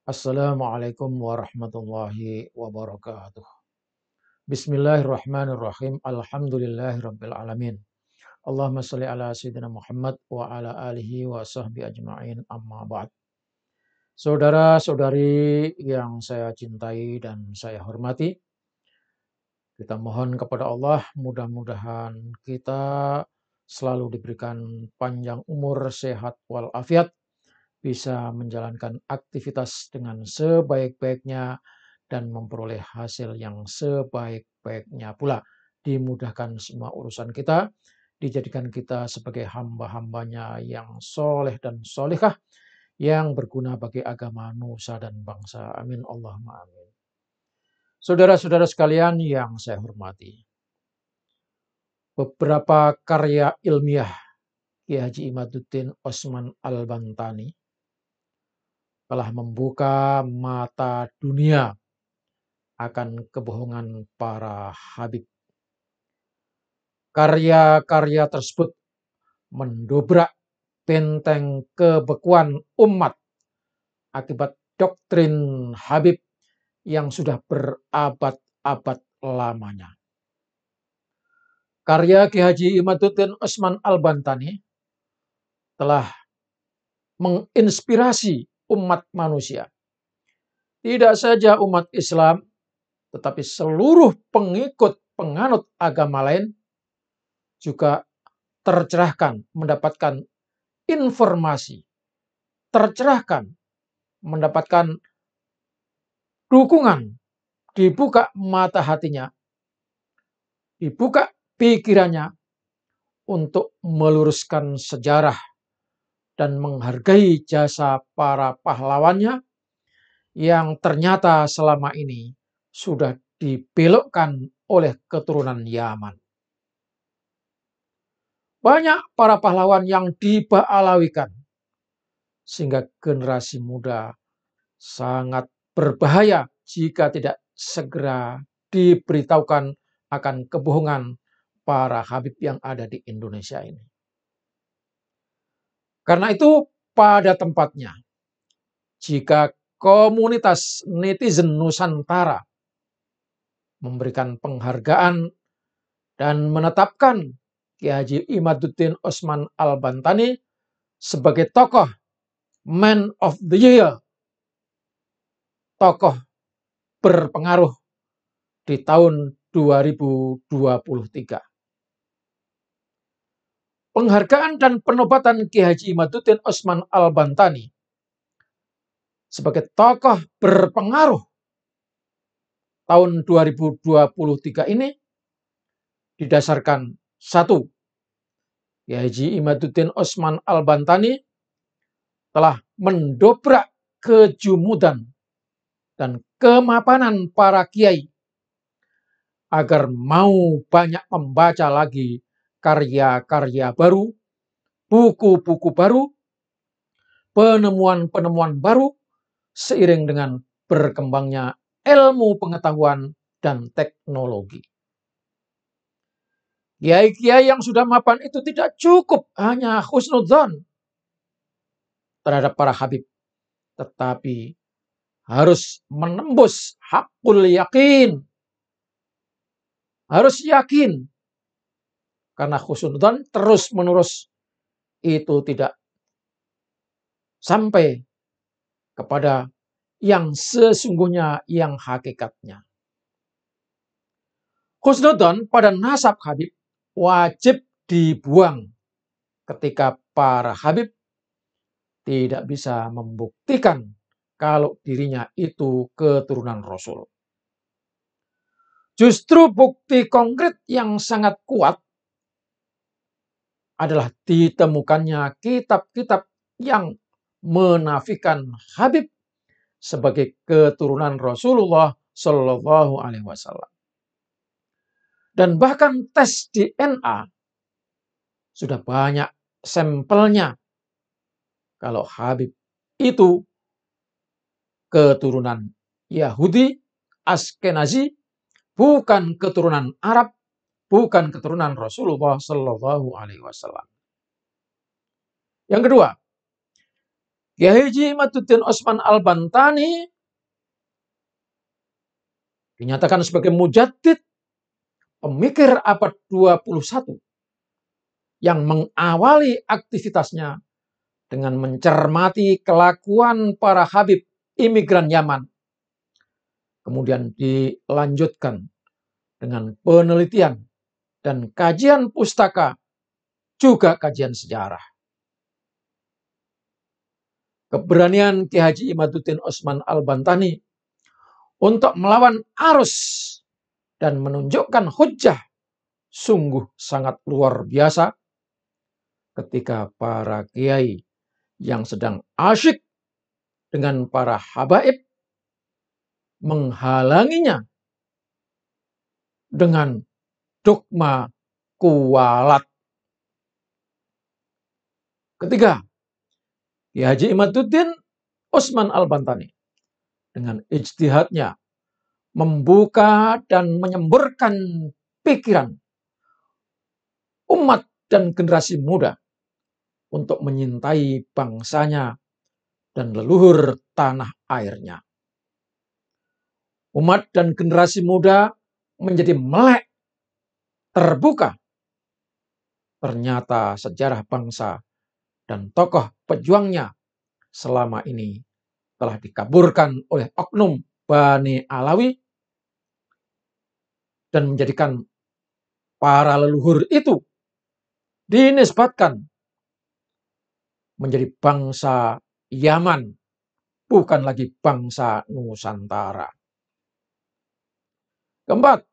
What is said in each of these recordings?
Assalamualaikum warahmatullahi wabarakatuh. Bismillahirrahmanirrahim. Alhamdulillahirabbil alamin. Allahumma shalli ala sayyidina Muhammad wa ala alihi wa sahbihi ajma'in. Amma ba'd. Saudara-saudari yang saya cintai dan saya hormati, kita mohon kepada Allah mudah-mudahan kita selalu diberikan panjang umur, sehat walafiat, bisa menjalankan aktivitas dengan sebaik-baiknya dan memperoleh hasil yang sebaik-baiknya pula. Dimudahkan semua urusan kita, dijadikan kita sebagai hamba-hambanya yang soleh dan solehah, yang berguna bagi agama, nusa, dan bangsa. Amin Allahumma amin. Saudara-saudara sekalian yang saya hormati, beberapa karya ilmiah Kiai Haji Imaduddin Osman Al-Bantani telah membuka mata dunia akan kebohongan para habib. Karya-karya tersebut mendobrak benteng kebekuan umat akibat doktrin habib yang sudah berabad-abad lamanya. Karya Kiai Haji Imaduddin Osman Al-Bantani telah menginspirasi umat manusia. Tidak saja umat Islam, tetapi seluruh pengikut penganut agama lain juga tercerahkan mendapatkan informasi, tercerahkan mendapatkan dukungan, dibuka mata hatinya, dibuka pikirannya untuk meluruskan sejarah dan menghargai jasa para pahlawannya yang ternyata selama ini sudah dibelokkan oleh keturunan Yaman. Banyak para pahlawan yang diba'alawikan, sehingga generasi muda sangat berbahaya jika tidak segera diberitahukan akan kebohongan para habib yang ada di Indonesia ini. Karena itu pada tempatnya, jika komunitas netizen Nusantara memberikan penghargaan dan menetapkan Kiai Haji Imaduddin Osman Al-Bantani sebagai tokoh Man of the Year, tokoh berpengaruh di tahun 2023. Penghargaan dan penobatan Kiai Haji Imaduddin Osman Al-Bantani sebagai tokoh berpengaruh tahun 2023 ini didasarkan satu, Kiai Haji Imaduddin Osman Al-Bantani telah mendobrak kejumudan dan kemapanan para kiai agar mau banyak membaca lagi karya-karya baru, buku-buku baru, penemuan-penemuan baru, seiring dengan berkembangnya ilmu pengetahuan dan teknologi. Kiai-kiai yang sudah mapan itu tidak cukup hanya husnudzon terhadap para habib, tetapi harus menembus hakul yakin. Harus yakin, karena husnudzon terus-menerus itu tidak sampai kepada yang sesungguhnya, yang hakikatnya. Husnudzon pada nasab habib wajib dibuang ketika para habib tidak bisa membuktikan kalau dirinya itu keturunan Rasul. Justru bukti konkret yang sangat kuat adalah ditemukannya kitab-kitab yang menafikan Habib sebagai keturunan Rasulullah Shallallahu Alaihi Wasallam. Dan bahkan tes DNA sudah banyak sampelnya kalau Habib itu keturunan Yahudi, Askenazi, bukan keturunan Arab, bukan keturunan Rasulullah Shallallahu Alaihi Wasallam. Yang kedua, Kiai Haji Imaduddin Osman Al-Bantani dinyatakan sebagai mujaddid, pemikir abad 21 yang mengawali aktivitasnya dengan mencermati kelakuan para habib imigran Yaman. Kemudian dilanjutkan dengan penelitian dan kajian pustaka, juga kajian sejarah. Keberanian Kiai Haji Imaduddin Osman Al-Bantani untuk melawan arus dan menunjukkan hujjah sungguh sangat luar biasa ketika para kiai yang sedang asyik dengan para habaib menghalanginya dengan dogma kuwalat. Ketiga, Kiai Haji Imaduddin Osman Al-Bantani dengan ijtihadnya membuka dan menyemburkan pikiran umat dan generasi muda untuk menyintai bangsanya dan leluhur tanah airnya. Umat dan generasi muda menjadi melek, terbuka. Ternyata sejarah bangsa dan tokoh pejuangnya selama ini telah dikaburkan oleh oknum Bani Alawi dan menjadikan para leluhur itu dinisbatkan menjadi bangsa Yaman, bukan lagi bangsa Nusantara. Keempat,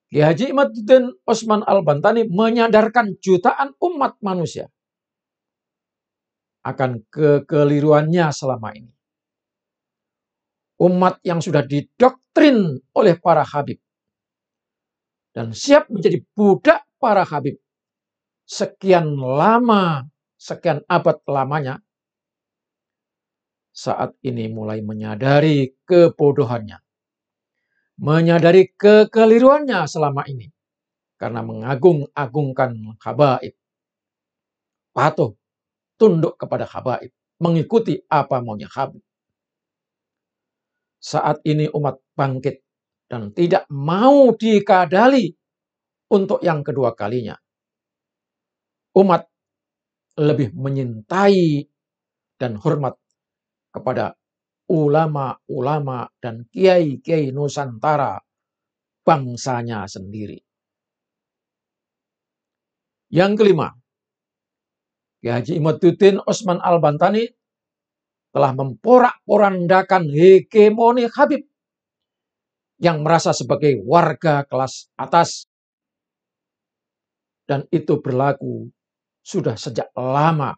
Kiai Haji Imaduddin Osman Al-Bantani menyadarkan jutaan umat manusia akan kekeliruannya selama ini. Umat yang sudah didoktrin oleh para habib dan siap menjadi budak para habib sekian lama, sekian abad lamanya, saat ini mulai menyadari kebodohannya, menyadari kekeliruannya selama ini karena mengagung-agungkan habaib, patuh, tunduk kepada habaib, mengikuti apa maunya habib. Saat ini umat bangkit dan tidak mau dikadali untuk yang kedua kalinya. Umat lebih menyintai dan hormat kepada ulama-ulama dan kiai-kiai Nusantara bangsanya sendiri. Yang kelima, Kiai Haji Imaduddin Osman Al-Bantani telah memporak-porandakan hegemoni habib yang merasa sebagai warga kelas atas, dan itu berlaku sudah sejak lama.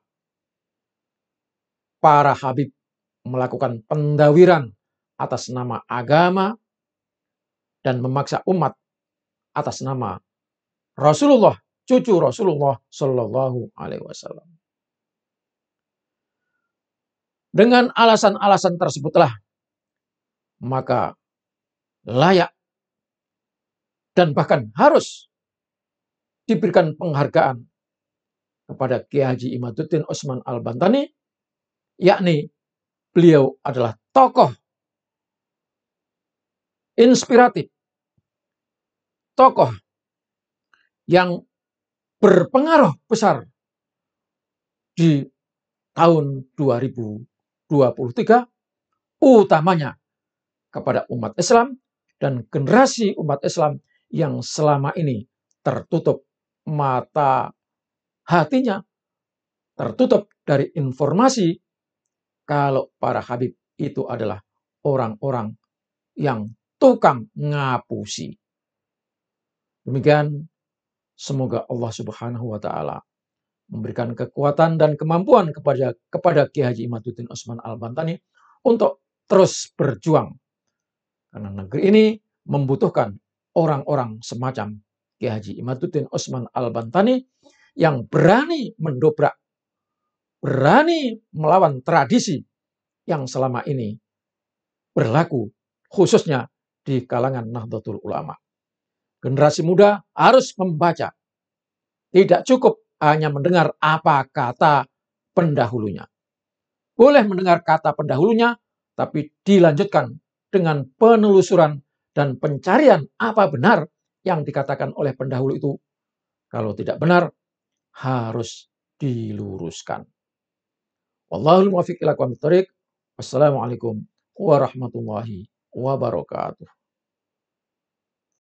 Para habib melakukan pendawiran atas nama agama dan memaksa umat atas nama Rasulullah, cucu Rasulullah Shallallahu Alaihi Wasallam. Dengan alasan-alasan tersebutlah maka layak dan bahkan harus diberikan penghargaan kepada Kiai Haji Imaduddin Osman Al-Bantani, yakni beliau adalah tokoh inspiratif, tokoh yang berpengaruh besar di tahun 2023, utamanya kepada umat Islam dan generasi umat Islam yang selama ini tertutup mata hatinya, tertutup dari informasi kalau para habib itu adalah orang-orang yang tukang ngapusi. Demikian, semoga Allah Subhanahu wa Ta'ala memberikan kekuatan dan kemampuan kepada Kiai Haji Imaduddin Osman Al-Bantani untuk terus berjuang. Karena negeri ini membutuhkan orang-orang semacam Kiai Haji Imaduddin Osman Al-Bantani yang berani mendobrak, berani melawan tradisi yang selama ini berlaku, khususnya di kalangan Nahdlatul Ulama. Generasi muda harus membaca. Tidak cukup hanya mendengar apa kata pendahulunya. boleh mendengar kata pendahulunya, tapi dilanjutkan dengan penelusuran dan pencarian apa benar yang dikatakan oleh pendahulu itu. Kalau tidak benar, harus diluruskan. Wallahul muwaffiq ila aqwamit thoriq. Wassalamualaikum warahmatullahi wabarakatuh.